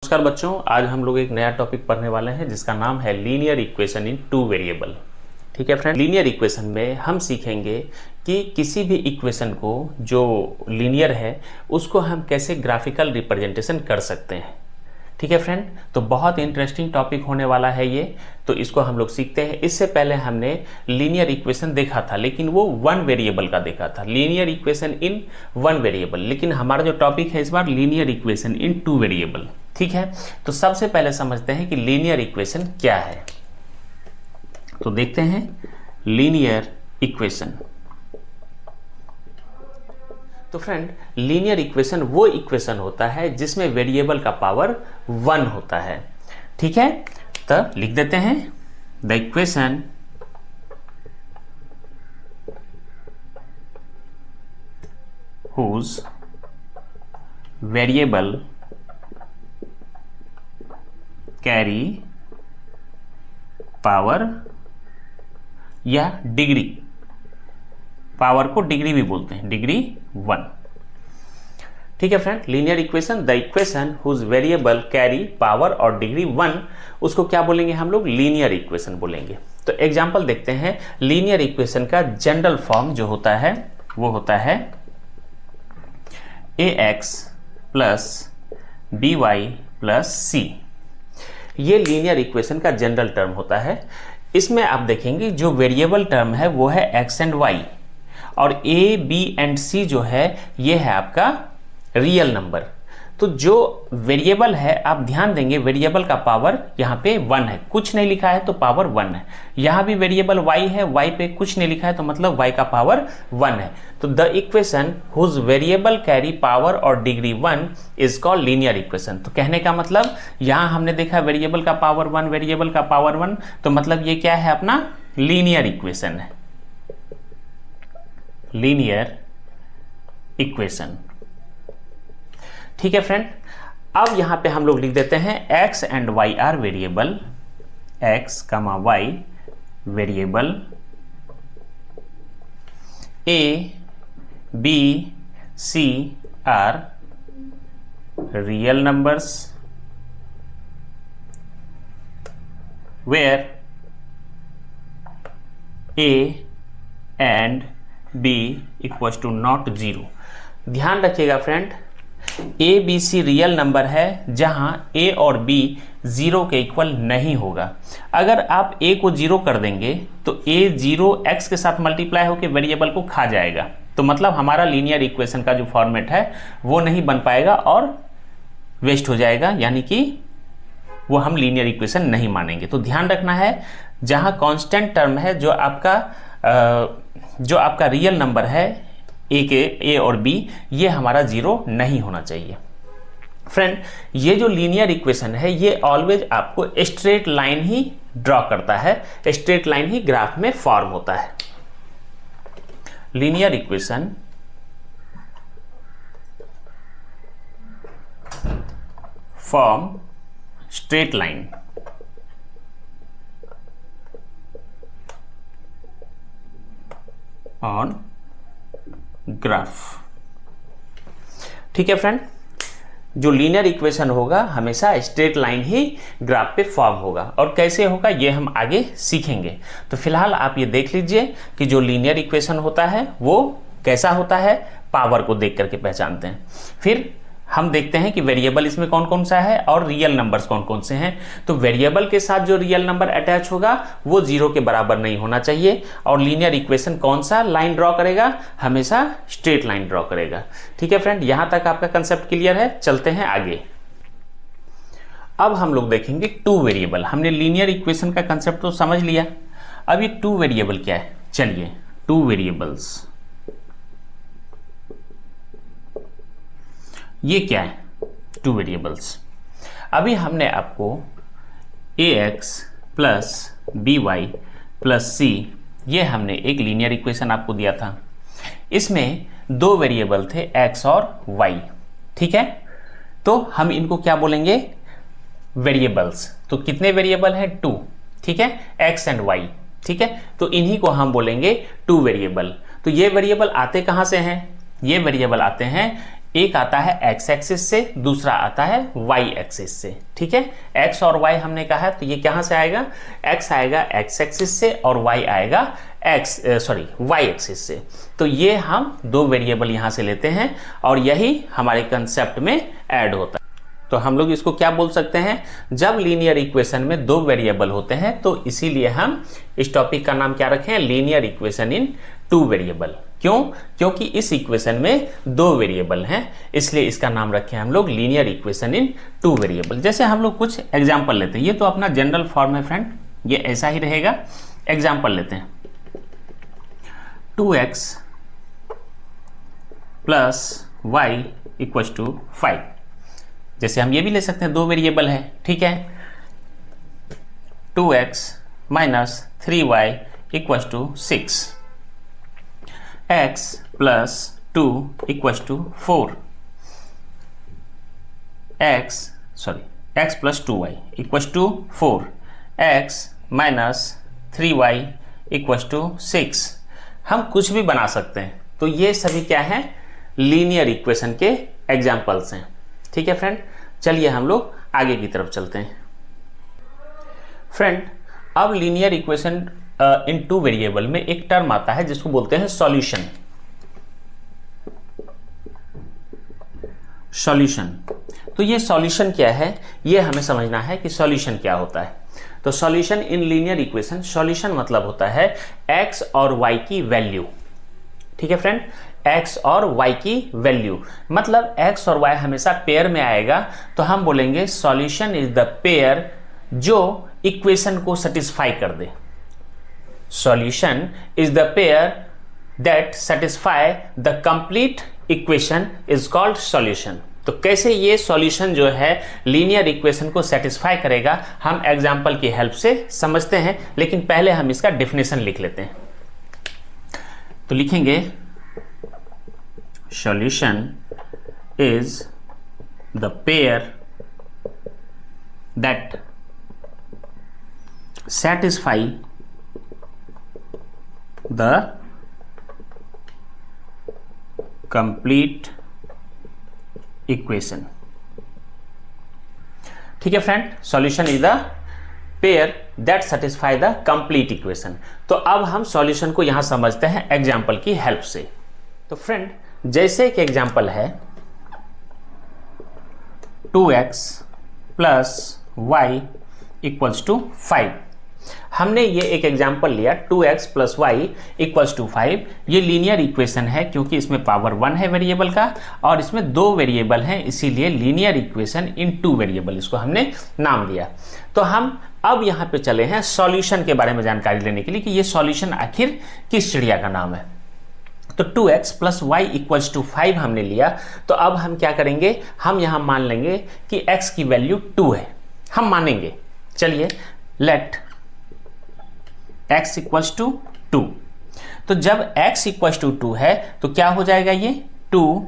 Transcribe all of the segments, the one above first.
नमस्कार बच्चों, आज हम लोग एक नया टॉपिक पढ़ने वाले हैं जिसका नाम है linear equation in two variable. ठीक है फ्रेंड, लीनियर इक्वेशन में हम सीखेंगे कि किसी भी इक्वेशन को जो लीनियर है उसको हम कैसे ग्राफिकल रिप्रेजेंटेशन कर सकते हैं। ठीक है फ्रेंड, तो बहुत इंटरेस्टिंग टॉपिक होने वाला है ये, तो इसको हम लोग सीखते हैं। इससे पहले हमने लीनियर इक्वेशन देखा था, लेकिन वो वन वेरिएबल का देखा था, linear equation in one variable. लेकिन हमारा जो टॉपिक है इस बार linear equation in two variable. ठीक है, तो सबसे पहले समझते हैं कि लीनियर इक्वेशन क्या है। तो देखते हैं लीनियर इक्वेशन। तो फ्रेंड, लीनियर इक्वेशन वो इक्वेशन होता है जिसमें वेरिएबल का पावर 1 होता है। ठीक है, तो लिख देते हैं the equation whose variable carry power या डिग्री, पावर को डिग्री भी बोलते हैं, डिग्री 1। ठीक है friend, linear equation the equation whose variable carry power और डिग्री 1, उसको क्या बोलेंगे हम लोग? लीनियर इक्वेशन बोलेंगे। तो एग्जांपल देखते हैं। लीनियर इक्वेशन का जनरल फॉर्म जो होता है वो होता है ax plus by plus c। ये लीनियर इक्वेशन का जनरल टर्म होता है। इसमें आप देखेंगे जो वेरिएबल टर्म है वो है x एंड y, और a, b एंड c जो है ये है आपका रियल नंबर। तो जो वेरिएबल है आप ध्यान देंगे, वेरिएबल का पावर यहाँ पे 1 है, कुछ नहीं लिखा है तो पावर 1 है। यहाँ भी वेरिएबल y है, y पे कुछ नहीं लिखा है तो मतलब y का पावर 1 है। तो the equation whose variable carry power और degree 1 is called linear equation. तो कहने का मतलब यहाँ हमने देखा वेरिएबल का पावर 1, वेरिएबल का पावर 1, तो मतलब ये क्या है? अपना लीनियर इक्वेशन है, लीनियर इक्वेशन। ठीक है फ्रेंड, अब यहां पे हम लोग लिख देते हैं x and y are variable, x, y variable, a, b, c are real numbers, where a and b equal to not 0। ध्यान रखिएगा friend, A B C real number है जहां ए और बी 0 के इक्वल नहीं होगा। अगर आप ए को 0 कर देंगे तो ए 0 एक्स के साथ मल्टीप्लाई होकर वेरिएबल को खा जाएगा, तो मतलब हमारा लीनियर इक्वेशन का जो फॉर्मेट है वो नहीं बन पाएगा और वेस्ट हो जाएगा, यानी कि वो हम लीनियर इक्वेशन नहीं मानेंगे। तो ध्यान रखना है, जहां कांस्टेंट टर्म है जो आपका रियल नंबर है ए और बी, ये हमारा 0 नहीं होना चाहिए। फ्रेंड, ये जो लीनियर इक्वेशन है ये ऑलवेज आपको स्ट्रेट लाइन ही ड्रॉ करता है, स्ट्रेट लाइन ही ग्राफ में फॉर्म होता है। Linear equation form straight line on graph. ठीक है फ्रेंड, जो लीनियर इक्वेशन होगा हमेशा स्ट्रेट लाइन ही ग्राफ पे फॉर्म होगा, और कैसे होगा ये हम आगे सीखेंगे। तो फिलहाल आप ये देख लीजिए कि जो लीनियर इक्वेशन होता है वो कैसा होता है, पावर को देख करके पहचानते हैं। फिर हम देखते हैं कि वेरिएबल इसमें कौन कौन सा है और रियल नंबर्स कौन कौन से हैं। तो वेरिएबल के साथ जो रियल नंबर अटैच होगा वो 0 के बराबर नहीं होना चाहिए, और लीनियर इक्वेशन कौन सा लाइन ड्रॉ करेगा? हमेशा स्ट्रेट लाइन ड्रॉ करेगा। ठीक है फ्रेंड, यहां तक आपका कंसेप्ट क्लियर है। चलते हैं आगे। अब हम लोग देखेंगे टू वेरिएबल। हमने लीनियर इक्वेशन का कंसेप्ट तो समझ लिया, अब ये टू वेरिएबल क्या है? चलिए, टू वेरिएबल्स ये क्या है? Two variables. अभी हमने आपको ax plus by plus c, ये हमने एक लीनियर इक्वेशन आपको दिया था। इसमें दो वेरिएबल थे x और y। ठीक है, तो हम इनको क्या बोलेंगे? वेरिएबल्स। तो कितने वेरिएबल है? 2। ठीक है, x एंड y। ठीक है, तो इन्हीं को हम बोलेंगे टू वेरिएबल। तो ये वेरिएबल आते कहां से हैं? ये वेरिएबल आते हैं एक आता है एक्स एक्सिस से, दूसरा आता है वाई एक्सिस से। ठीक है, एक्स और वाई हमने कहा है, तो ये कहाँ से आएगा, एक्स आएगा एक्स एक्सिस से और वाई आएगा वाई एक्सिस से। तो ये हम दो वेरिएबल यहाँ से लेते हैं और यही हमारे कंसेप्ट में ऐड होता है। तो हम लोग इसको क्या बोल सकते हैं, जब लीनियर इक्वेशन में दो वेरिएबल होते हैं तो इसीलिए हम इस टॉपिक का नाम क्या रखें, linear equation in two variable. क्यों, क्योंकि इस इक्वेशन में दो वेरिएबल हैं, इसलिए इसका नाम रखें हम लोग linear equation in two variable. जैसे हम लोग कुछ एग्जाम्पल लेते हैं, ये तो अपना जनरल फॉर्म है फ्रेंड, ये ऐसा ही रहेगा। एग्जाम्पल लेते हैं, 2x plus Y equals to 5। जैसे हम ये भी ले सकते हैं, दो वेरिएबल है। ठीक है, 2x minus 3y equals to 6, x plus 2 equals to 4, x plus 2y equals to 4, x minus 3y equals to 6। हम कुछ भी बना सकते हैं। तो ये सभी क्या है, लीनियर इक्वेशन के एग्जाम्पल्स हैं। ठीक है फ्रेंड, चलिए हम लोग आगे की तरफ चलते हैं। फ्रेंड, अब linear equation in two variable में एक टर्म आता है जिसको बोलते हैं सॉल्यूशन। तो ये सॉल्यूशन क्या है, ये हमें समझना है कि सॉल्यूशन क्या होता है। तो solution in linear equation, solution मतलब होता है x और y की वैल्यू। ठीक है फ्रेंड, x और y की वैल्यू, मतलब x और y हमेशा पेयर में आएगा, तो हम बोलेंगे सॉल्यूशन इज द पेयर जो इक्वेशन को सेटिस्फाई कर दे। Solution is the pair that satisfy the complete equation is called solution. तो कैसे ये सॉल्यूशन जो है लीनियर इक्वेशन को सेटिस्फाई करेगा, हम एग्जांपल की हेल्प से समझते हैं, लेकिन पहले हम इसका डेफिनेशन लिख लेते हैं। तो लिखेंगे solution is the pair that satisfy the complete equation. ठीक है friend, solution is the pair that satisfy the complete equation. तो अब हम सॉल्यूशन को यहां समझते हैं एग्जांपल की हेल्प से। तो फ्रेंड, जैसे एक एग्जांपल है 2x plus Y equals to 5। हमने ये एक एग्जांपल लिया 2x plus Y equals to 5। ये लीनियर इक्वेशन है क्योंकि इसमें पावर 1 है वेरिएबल का और इसमें दो वेरिएबल हैं, इसीलिए linear equation in two variable इसको हमने नाम दिया। तो हम अब यहाँ पे चले हैं सॉल्यूशन के बारे में जानकारी लेने के लिए कि ये सॉल्यूशन आखिर किस चिड़िया का नाम है। तो 2x plus Y equals to 5 हमने लिया, तो अब हम क्या करेंगे, हम यहाँ मान लेंगे कि x की वैल्यू 2 है, हम मानेंगे। चलिए, लेट x इक्वल्स टू 2। तो जब x इक्वल्स टू 2 है तो क्या हो जाएगा, ये 2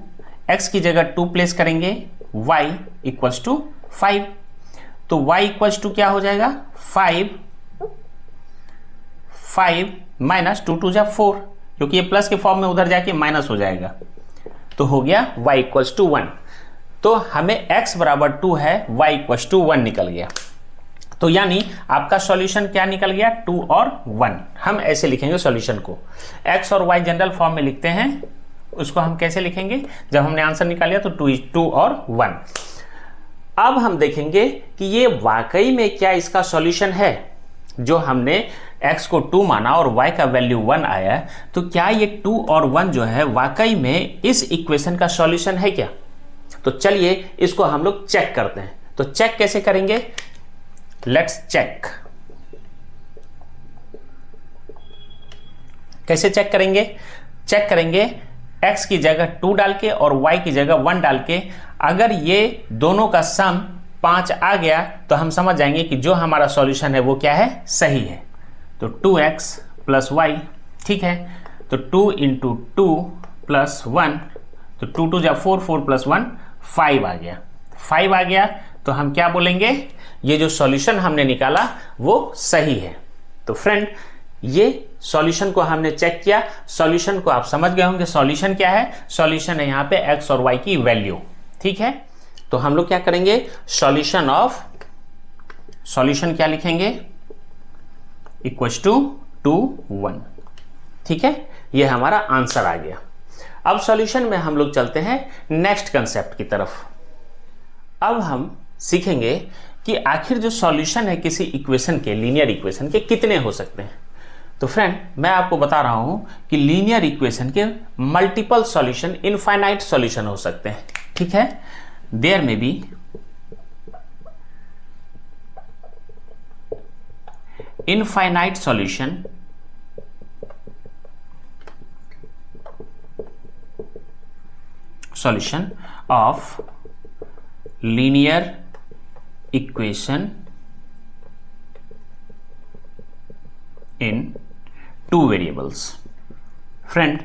x की जगह 2 प्लेस करेंगे, y इक्वल्स टू 5। तो y इक्वल्स टू क्या हो जाएगा, 5 माइनस 2 2 जा 4, क्योंकि ये प्लस के फॉर्म में उधर जाके माइनस हो जाएगा, तो हो गया y इक्वल्स टू 1। तो हमें x बराबर 2 है, y इक्वल्स टू 1 निकल गया। तो यानी आपका सॉल्यूशन क्या निकल गया, 2 और 1। हम ऐसे लिखेंगे सॉल्यूशन को, x और y जनरल फॉर्म में लिखते हैं, उसको हम कैसे लिखेंगे, जब हमने आंसर निकाल लिया तो 2 और 1। अब हम देखेंगे कि ये वाकई में क्या इसका सॉल्यूशन है। जो हमने x को 2 माना और y का वैल्यू 1 आया, तो क्या ये 2 और 1 जो है वाकई में इस इक्वेशन का सॉल्यूशन है क्या। तो चलिए इसको हम लोग चेक करते हैं। तो चेक कैसे करेंगे, लेट्स चेक। कैसे चेक करेंगे, चेक करेंगे x की जगह 2 डाल के और y की जगह 1 डाल के। अगर ये दोनों का सम 5 आ गया तो हम समझ जाएंगे कि जो हमारा सॉल्यूशन है वो क्या है, सही है। तो 2x प्लस वाई, ठीक है। तो 2 इंटू 2 प्लस 1, तो 2 2 जा 4, 4 प्लस 1 5 आ गया। 5 आ गया तो हम क्या बोलेंगे, ये जो सॉल्यूशन हमने निकाला वो सही है। तो फ्रेंड, ये सॉल्यूशन को हमने चेक किया, सॉल्यूशन को आप समझ गए होंगे। सॉल्यूशन क्या है? सॉल्यूशन है यहाँ पे एक्स और वाई की वैल्यू, ठीक है। तो हम लोग क्या करेंगे, सॉल्यूशन क्या लिखेंगे, इक्वल्स टू 2 1, ठीक है। ये हमारा आंसर आ गया। अब सॉल्यूशन में हम लोग चलते हैं नेक्स्ट कंसेप्ट की तरफ। अब हम सीखेंगे कि आखिर जो सॉल्यूशन है किसी इक्वेशन के, लीनियर इक्वेशन के, कितने हो सकते हैं। तो फ्रेंड, मैं आपको बता रहा हूं कि लीनियर इक्वेशन के मल्टीपल सॉल्यूशन, इनफाइनाइट सॉल्यूशन हो सकते हैं, ठीक है। There may be infinite solution of linear equation in 2 variables। Friend,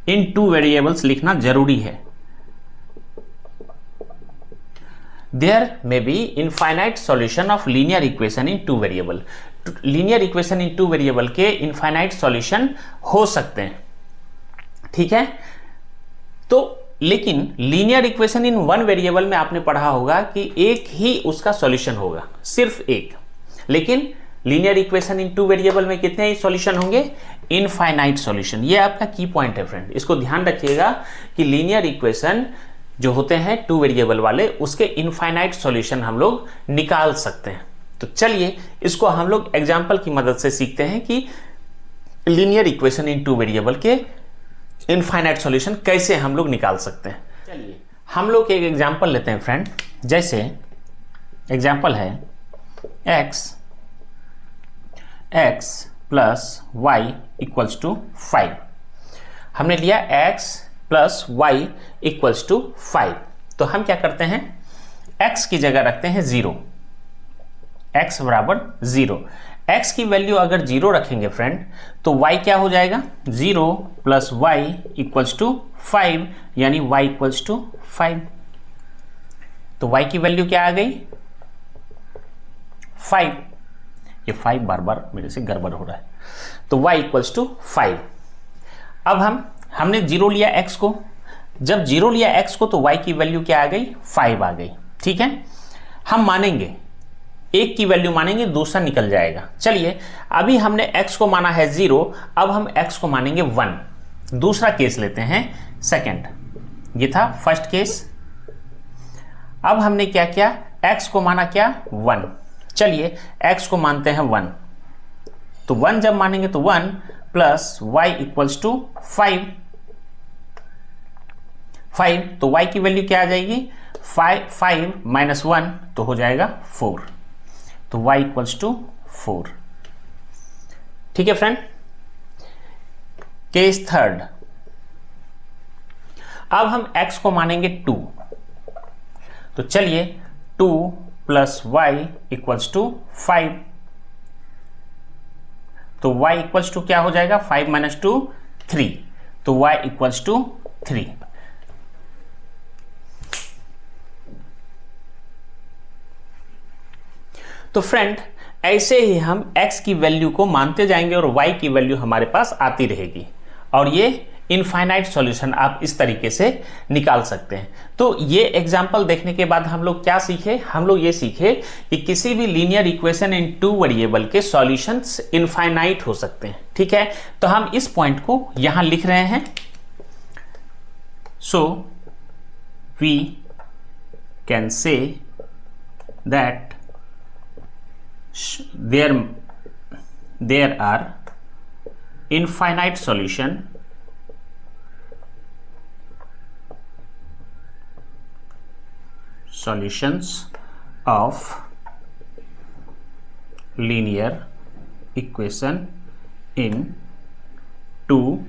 in 2 variables लिखना जरूरी है। There may be infinite solution of linear equation in 2 variable. Linear equation in 2 variable के infinite solution हो सकते हैं, ठीक है। तो लेकिन लीनियर इक्वेशन इन 1 वेरिएबल में आपने पढ़ा होगा कि एक ही उसका सॉल्यूशन होगा, सिर्फ एक। लेकिन लीनियर इक्वेशन इन 2 वेरिएबल में कितने ही सॉल्यूशन होंगे, इनफाइनाइट सॉल्यूशन। ये आपका की पॉइंट है फ्रेंड, इसको ध्यान रखिएगा कि लीनियर इक्वेशन जो होते हैं 2 वेरिएबल वाले, उसके इनफाइनाइट सॉल्यूशन हम लोग निकाल सकते हैं। तो चलिए इसको हम लोग एग्जाम्पल की मदद से सीखते हैं कि लीनियर इक्वेशन इन 2 वेरिएबल के इनफाइनाइट सॉल्यूशन कैसे हम लोग निकाल सकते हैं। चलिए हम लोग एक एग्जांपल लेते हैं फ्रेंड। जैसे एग्जांपल है x plus Y equals to 5। हमने लिया x plus Y equals to 5। तो हम क्या करते हैं, x की जगह रखते हैं 0, x बराबर 0। x की वैल्यू अगर 0 रखेंगे फ्रेंड, तो y क्या हो जाएगा, 0 प्लस वाई इक्वल्स टू 5, यानी y इक्वल्स टू 5। तो y की वैल्यू क्या आ गई, 5। ये 5 बार बार मेरे से गड़बड़ हो रहा है। तो y इक्वल्स टू 5। अब हमने 0 लिया x को, जब 0 लिया x को तो y की वैल्यू क्या आ गई, 5 आ गई, ठीक है। हम मानेंगे, एक की वैल्यू मानेंगे, दूसरा निकल जाएगा। चलिए अभी हमने x को माना है 0, अब हम x को मानेंगे 1। दूसरा केस लेते हैं, सेकंड। ये था फर्स्ट केस। अब हमने क्या किया, x को माना क्या, 1। चलिए x को मानते हैं 1। तो 1 जब मानेंगे तो 1 प्लस y इक्वल्स टू 5। तो y की वैल्यू क्या आ जाएगी, 5 माइनस 1 तो हो जाएगा 4। तो y इक्वल्स टू 4, ठीक है फ्रेंड। केस थर्ड, अब हम x को मानेंगे 2। तो चलिए 2 प्लस वाई इक्वल्स टू 5। तो y इक्वल्स टू क्या हो जाएगा, 5 माइनस 2 3। तो y इक्वल्स टू 3। तो फ्रेंड ऐसे ही हम x की वैल्यू को मानते जाएंगे और y की वैल्यू हमारे पास आती रहेगी, और ये इनफाइनाइट सॉल्यूशन आप इस तरीके से निकाल सकते हैं। तो ये एग्जांपल देखने के बाद हम लोग क्या सीखे, हम लोग ये सीखे कि किसी भी लीनियर इक्वेशन इन 2 वेरिएबल के सॉल्यूशंस इनफाइनाइट हो सकते हैं, ठीक है। तो हम इस पॉइंट को यहां लिख रहे हैं। So we can say that there are infinite solutions of linear equation in 2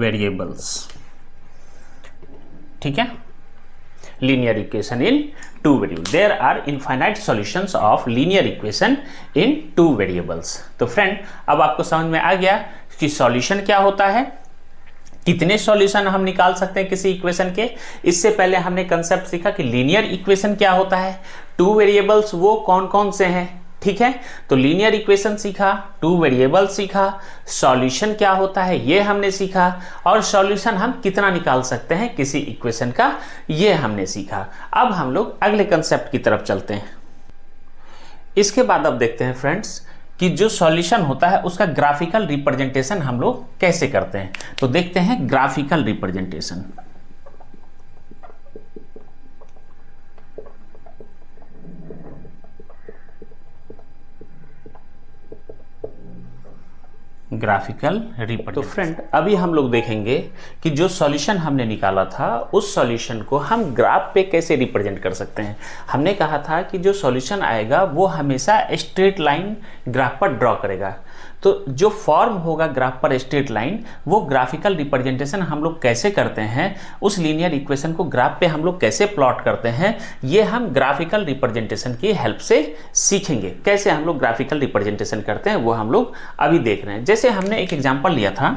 variables, ठीक है। linear equation in 2 variables, there are infinite solutions of linear equation in 2 variables। तो फ्रेंड अब आपको समझ में आ गया कि सॉल्यूशन क्या होता है, कितने सॉल्यूशन हम निकाल सकते हैं किसी इक्वेशन के। इससे पहले हमने कंसेप्ट सीखा कि लीनियर इक्वेशन क्या होता है, 2 वेरिएबल्स वो कौन कौन से हैं, ठीक है, तो लीनियर इक्वेशन सीखा, टू वेरिएबल सीखा, सॉल्यूशन क्या होता है ये हमने सीखा, और सॉल्यूशन हम कितना निकाल सकते हैं किसी इक्वेशन का ये हमने सीखा। अब हम लोग अगले कंसेप्ट की तरफ चलते हैं। इसके बाद अब देखते हैं फ्रेंड्स कि जो सॉल्यूशन होता है उसका ग्राफिकल रिप्रेजेंटेशन हम लोग कैसे करते हैं। तो देखते हैं ग्राफिकल रिप्रेजेंटेशन। Graphical representation. तो फ्रेंड अभी हम लोग देखेंगे कि जो सॉल्यूशन हमने निकाला था उस सॉल्यूशन को हम ग्राफ पे कैसे रिप्रेजेंट कर सकते हैं। हमने कहा था कि जो सॉल्यूशन आएगा वो हमेशा स्ट्रेट लाइन ग्राफ पर ड्रॉ करेगा। तो जो फॉर्म होगा ग्राफ पर स्ट्रेट लाइन, वो ग्राफिकल रिप्रेजेंटेशन हम लोग कैसे करते हैं, उस लीनियर इक्वेशन को ग्राफ पे हम लोग कैसे प्लॉट करते हैं, ये हम ग्राफिकल रिप्रेजेंटेशन की हेल्प से सीखेंगे। कैसे हम लोग ग्राफिकल रिप्रेजेंटेशन करते हैं वो हम लोग अभी देख रहे हैं। जैसे हमने एक एग्जांपल लिया था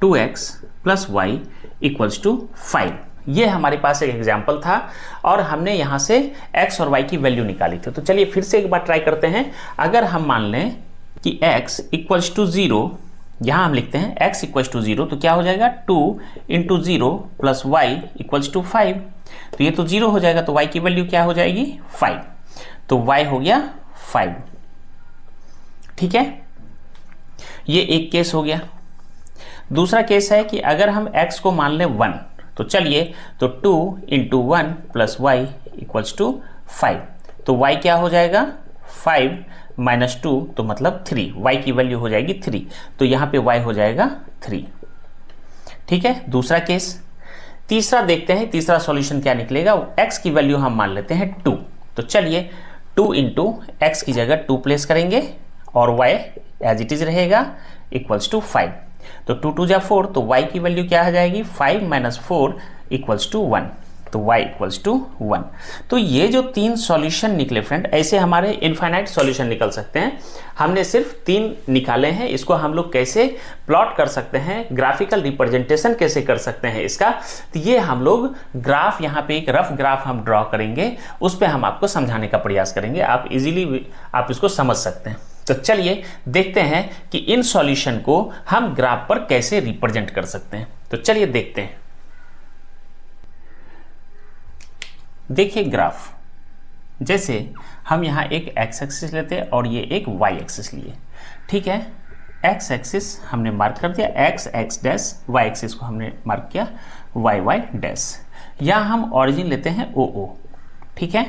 2x + y = 5। ये हमारे पास एक एग्जाम्पल था और हमने यहाँ से x और y की वैल्यू निकाली थी। तो चलिए फिर से एक बार ट्राई करते हैं। अगर हम मान लें कि x = 0, यहाँ हम लिखते हैं x = 0, तो क्या हो जाएगा 2 × 0 + y = 5। तो ये तो 0 हो जाएगा, तो y की वैल्यू क्या हो जाएगी 5। तो y हो गया 5। ठीक है, ये एक केस हो गया। दूसरा केस है कि अगर हम x को मान लें 1, तो चलिए तो 2 × 1 + y = 5। तो y क्या हो जाएगा 5 - 2, तो मतलब 3। y की वैल्यू हो जाएगी 3, तो यहाँ पे y हो जाएगा 3। ठीक है, दूसरा केस। तीसरा देखते हैं, तीसरा सॉल्यूशन क्या निकलेगा। x की वैल्यू हम मान लेते हैं 2। तो चलिए 2 × x की जगह 2 प्लेस करेंगे और y एज इट इज रहेगा = 5। तो 2 × 2 = 4, तो y की वैल्यू क्या आ जाएगी 5 - 4 = 1। तो y = 1। तो ये जो 3 सॉल्यूशन निकले फ्रेंड, ऐसे हमारे इनफाइनाइट सॉल्यूशन निकल सकते हैं। हमने सिर्फ 3 निकाले हैं। इसको हम लोग कैसे प्लॉट कर सकते हैं, ग्राफिकल रिप्रेजेंटेशन कैसे कर सकते हैं इसका, तो ये हम लोग ग्राफ, यहाँ पे एक रफ ग्राफ हम ड्रॉ करेंगे, उस पर हम आपको समझाने का प्रयास करेंगे। आप इजीली आप इसको समझ सकते हैं। तो चलिए देखते हैं कि इन सॉल्यूशन को हम ग्राफ पर कैसे रिप्रेजेंट कर सकते हैं। तो चलिए देखते हैं। देखिए ग्राफ, जैसे हम यहाँ एक x एक्सिस लेते हैं और ये एक y एक्सिस लिए। ठीक है, x एक्सिस हमने मार्क कर दिया, x डैश, y एक्सिस को हमने मार्क किया y डैश। यहाँ हम ऑरिजिन लेते हैं OO। ठीक है,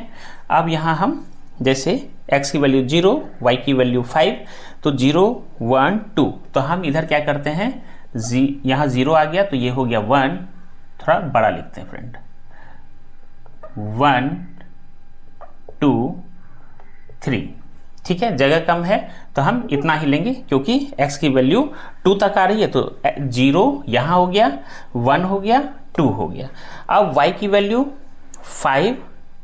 अब यहाँ हम जैसे x की वैल्यू 0, y की वैल्यू 5, तो 0 1 2, तो हम इधर क्या करते हैं, यहाँ 0 आ गया तो ये हो गया 1, थोड़ा बड़ा लिखते हैं फ्रेंड, 1 2 3। ठीक है, जगह कम है तो हम इतना ही लेंगे क्योंकि x की वैल्यू 2 तक आ रही है। तो 0 यहाँ हो गया, 1 हो गया, 2 हो गया। अब y की वैल्यू 5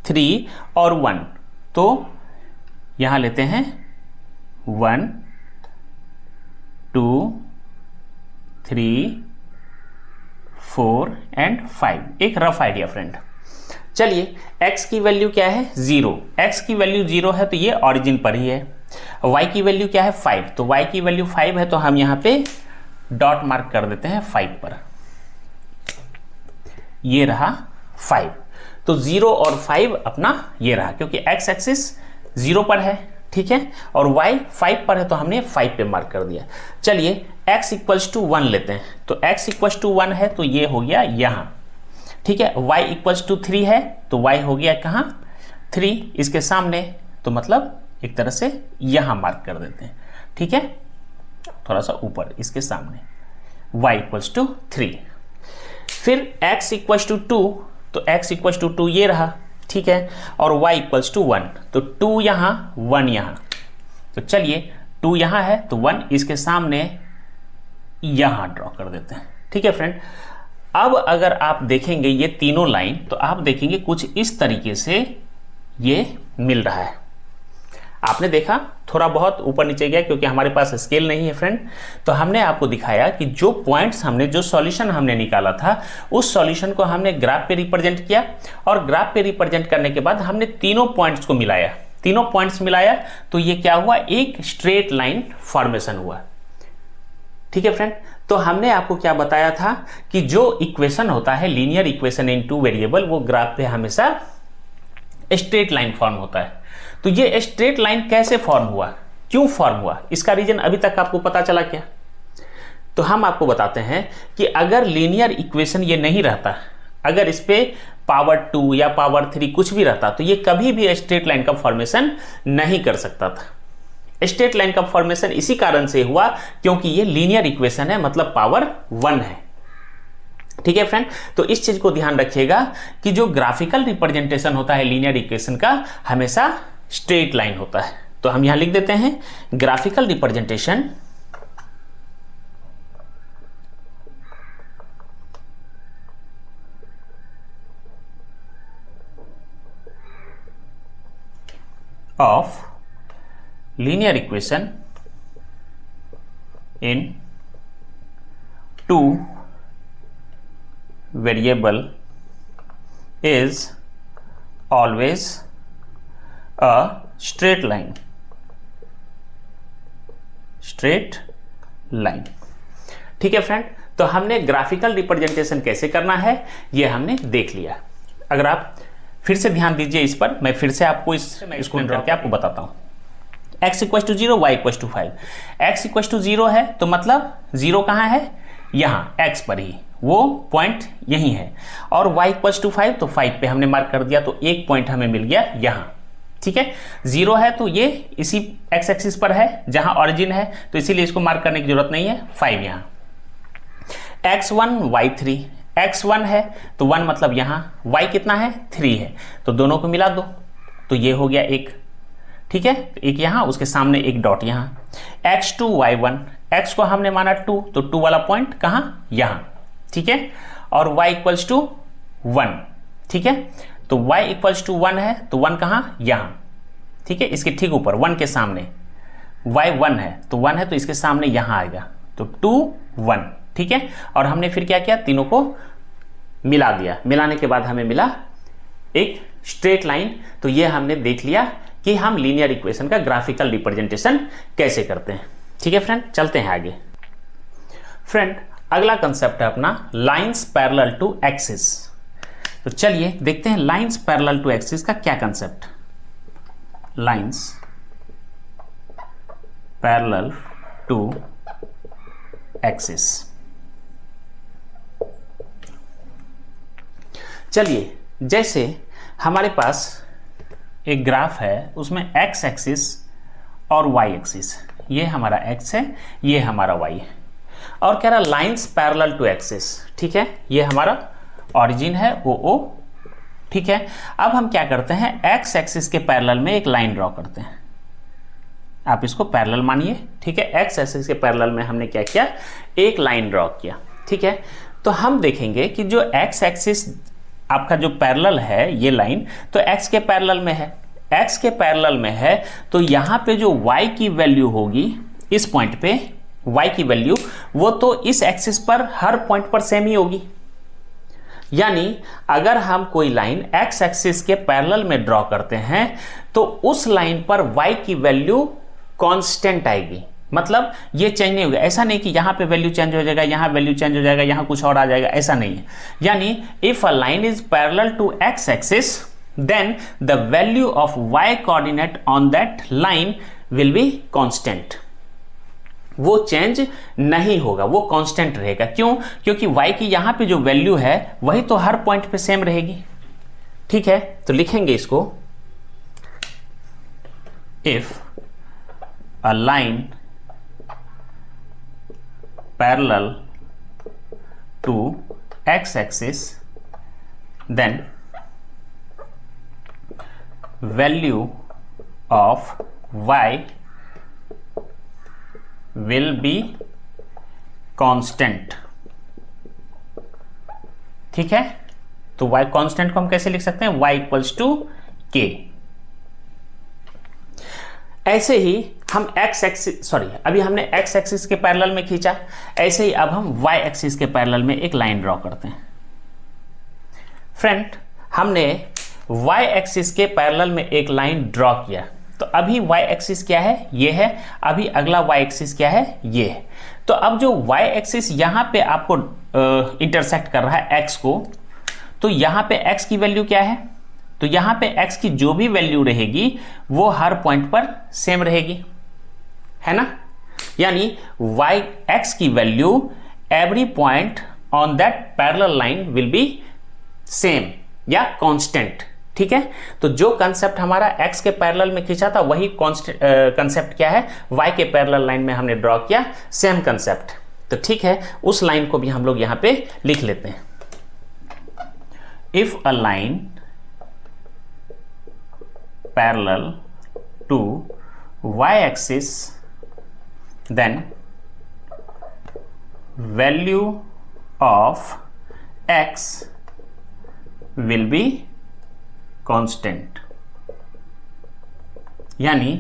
3 और 1, तो यहाँ लेते हैं 1 2 3 4 एंड 5। एक रफ आइडिया फ्रेंड। चलिए x की वैल्यू क्या है 0, x की वैल्यू 0 है तो ये ऑरिजिन पर ही है। y की वैल्यू क्या है 5, तो y की वैल्यू 5 है तो हम यहाँ पे डॉट मार्क कर देते हैं 5 पर। ये रहा 5, तो 0 और 5 अपना ये रहा, क्योंकि x एक्सिस 0 पर है। ठीक है, और y 5 पर है तो हमने 5 पे मार्क कर दिया। चलिए x = 1 लेते हैं, तो x = 1 है तो ये हो गया यहाँ। ठीक है, y = 3 है तो y हो गया कहाँ 3 इसके सामने, तो मतलब एक तरह से यहाँ मार्क कर देते हैं। ठीक है, थोड़ा सा ऊपर इसके सामने, y = 3। फिर x = 2, तो x = 2 ये रहा। ठीक है, और y = 1, तो 2 यहाँ 1 यहाँ, तो चलिए 2 यहाँ है तो 1 इसके सामने यहाँ ड्रॉ कर देते हैं। ठीक है फ्रेंड, अब अगर आप देखेंगे ये तीनों लाइन, तो आप देखेंगे कुछ इस तरीके से ये मिल रहा है। आपने देखा थोड़ा बहुत ऊपर नीचे गया क्योंकि हमारे पास स्केल नहीं है फ्रेंड। तो हमने आपको दिखाया कि जो पॉइंट्स हमने, जो सॉल्यूशन हमने निकाला था, उस सॉल्यूशन को हमने ग्राफ पे रिप्रेजेंट किया और ग्राफ पे रिप्रेजेंट करने के बाद हमने तीनों पॉइंट्स को मिलाया। तीनों पॉइंट्स मिलाया तो ये क्या हुआ, एक स्ट्रेट लाइन फॉर्मेशन हुआ। ठीक है फ्रेंड, तो हमने आपको क्या बताया था कि जो इक्वेशन होता है linear equation in two variable, वो ग्राफ पे हमेशा स्ट्रेट लाइन फॉर्म होता है। तो ये स्ट्रेट लाइन कैसे फॉर्म हुआ, क्यों फॉर्म हुआ, इसका रीजन अभी तक आपको पता चला क्या? तो हम आपको बताते हैं कि अगर लीनियर इक्वेशन ये नहीं रहता, अगर इस पे पावर 2 या पावर 3 कुछ भी रहता, तो ये कभी भी स्ट्रेट लाइन का फॉर्मेशन नहीं कर सकता था। स्ट्रेट लाइन का फॉर्मेशन इसी कारण से हुआ क्योंकि ये लीनियर इक्वेशन है, मतलब पावर 1 है। ठीक है फ्रेंड, तो इस चीज को ध्यान रखिएगा कि जो ग्राफिकल रिप्रेजेंटेशन होता है लीनियर इक्वेशन का, हमेशा स्ट्रेट लाइन होता है। तो हम यहां लिख देते हैं graphical representation of linear equation in two variable is always a straight line. ठीक है फ्रेंड, तो हमने ग्राफिकल रिप्रेजेंटेशन कैसे करना है ये हमने देख लिया। अगर आप फिर से ध्यान दीजिए इस पर, मैं फिर से आपको इसको करके आपको बताता हूं। x equal to 0, y equal to 5। x equal to 0 है तो मतलब 0 कहाँ है, यहाँ x पर ही, वो पॉइंट यही है। और y इक्वल टू 5 तो 5 पे हमने मार्क कर दिया, तो एक पॉइंट हमें मिल गया यहाँ। ठीक है, 0 है तो ये इसी x एक्सिस पर है जहां ऑरिजिन है, तो इसीलिए इसको मार्क करने की जरूरत नहीं है। 5 यहाँ, x1 y3, x1 है तो 1 मतलब यहाँ, y कितना है 3 है, तो दोनों को मिला दो तो ये हो गया 1। ठीक है, एक यहाँ, उसके सामने एक डॉट यहाँ। x2 y1, x को हमने माना 2, तो 2 वाला पॉइंट कहाँ, यहाँ। ठीक है, और y इक्वल्स टू 1। ठीक है, तो y इक्वल्स टू 1 है तो 1 कहाँ, यहाँ। ठीक है, इसके ठीक ऊपर 1 के सामने y 1 है तो 1 है तो इसके सामने यहाँ आएगा, तो 2 1। ठीक है, और हमने फिर क्या किया, तीनों को मिला दिया। मिलाने के बाद हमें मिला एक स्ट्रेट लाइन। तो ये हमने देख लिया कि हम लीनियर इक्वेशन का ग्राफिकल रिप्रेजेंटेशन कैसे करते हैं। ठीक है फ्रेंड, चलते हैं आगे। फ्रेंड, अगला कंसेप्ट है अपना लाइंस पैरेलल टू एक्सिस। तो चलिए देखते हैं लाइंस पैरेलल टू एक्सिस का क्या concept. Lines parallel to axis. चलिए, जैसे हमारे पास एक ग्राफ है, उसमें x एक्सिस और y एक्सिस, ये हमारा x है, ये हमारा y है, और कह रहा लाइंस पैरेलल टू एक्सिस। ठीक है, ये हमारा ऑरिजिन है OO। ठीक है, अब हम क्या करते हैं, x एक्सिस के पैरेलल में एक लाइन ड्रॉ करते हैं। आप इसको पैरेलल मानिए। ठीक है, x एक्सिस के पैरेलल में हमने क्या किया, एक लाइन ड्रॉ किया। ठीक है, तो हम देखेंगे कि जो x एक्सिस आपका जो पैरेलल है ये लाइन, तो x के पैरेलल में है, x के पैरेलल में है, तो यहाँ पे जो y की वैल्यू होगी, इस पॉइंट पे y की वैल्यू, वो तो इस एक्सिस पर हर पॉइंट पर सेम ही होगी। यानी अगर हम कोई लाइन x एक्सिस के पैरेलल में ड्रॉ करते हैं तो उस लाइन पर y की वैल्यू कांस्टेंट आएगी, मतलब ये चेंज नहीं होगा। ऐसा नहीं कि यहाँ पे वैल्यू चेंज हो जाएगा, यहाँ वैल्यू चेंज हो जाएगा, यहाँ कुछ और आ जाएगा, ऐसा नहीं है। यानी if a line is parallel to x axis then the value of y coordinate on that line will be constant. वो चेंज नहीं होगा, वो कांस्टेंट रहेगा। क्यों? क्योंकि y की यहाँ पे जो वैल्यू है वही तो हर पॉइंट पे सेम रहेगी। ठीक है, तो लिखेंगे इसको, if a line parallel to x-axis then value of y will be constant। ठीक है, तो y कांस्टेंट को हम कैसे लिख सकते हैं, y इक्वल्स टू k। ऐसे ही हम x एक्सिस, सॉरी अभी हमने x एक्सिस के पैरेलल में खींचा, ऐसे ही अब हम y एक्सिस के पैरेलल में एक लाइन ड्रॉ करते हैं। फ्रेंड, हमने y एक्सिस के पैरेलल में एक लाइन ड्रॉ किया, तो अभी y एक्सिस क्या है, ये है। अभी अगला y एक्सिस क्या है, ये है। तो अब जो y एक्सिस यहाँ पे आपको इंटरसेक्ट कर रहा है x को, तो यहाँ पे x की वैल्यू क्या है, तो यहाँ पे x की जो भी वैल्यू रहेगी वो हर पॉइंट पर सेम रहेगी, है ना। यानी y x की value every point on that parallel line will B same या कांस्टेंट, ठीक है। तो जो कंसेप्ट हमारा x के पैरेलल में खींचा था वही कंसेप्ट क्या है, y के पैरेलल लाइन में हमने ड्रॉ किया, सेम कंसेप्ट। तो ठीक है, उस लाइन को भी हम लोग यहां पे लिख लेते हैं। If a line parallel to y axis then value of x will be constant, यानी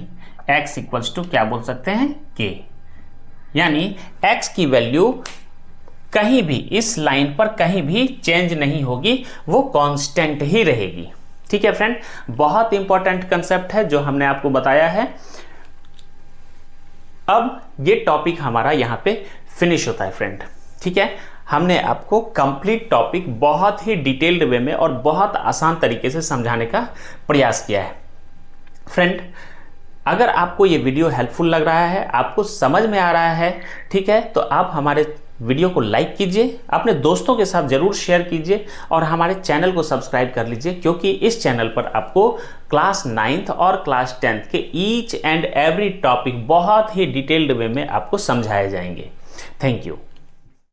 x इक्वल्स टू क्या बोल सकते हैं, k। यानी x की वैल्यू कहीं भी इस लाइन पर कहीं भी चेंज नहीं होगी, वो कांस्टेंट ही रहेगी। ठीक है फ्रेंड, बहुत इंपॉर्टेंट कंसेप्ट है जो हमने आपको बताया है। अब ये टॉपिक हमारा यहां पे फिनिश होता है फ्रेंड। ठीक है, हमने आपको कंप्लीट टॉपिक बहुत ही डिटेल्ड वे में और बहुत आसान तरीके से समझाने का प्रयास किया है। फ्रेंड, अगर आपको ये वीडियो हेल्पफुल लग रहा है, आपको समझ में आ रहा है, ठीक है, तो आप हमारे वीडियो को लाइक कीजिए, अपने दोस्तों के साथ जरूर शेयर कीजिए और हमारे चैनल को सब्सक्राइब कर लीजिए, क्योंकि इस चैनल पर आपको क्लास 9th और क्लास 10th के ईच एंड एवरी टॉपिक बहुत ही डिटेल्ड वे में आपको समझाए जाएंगे। Thank you.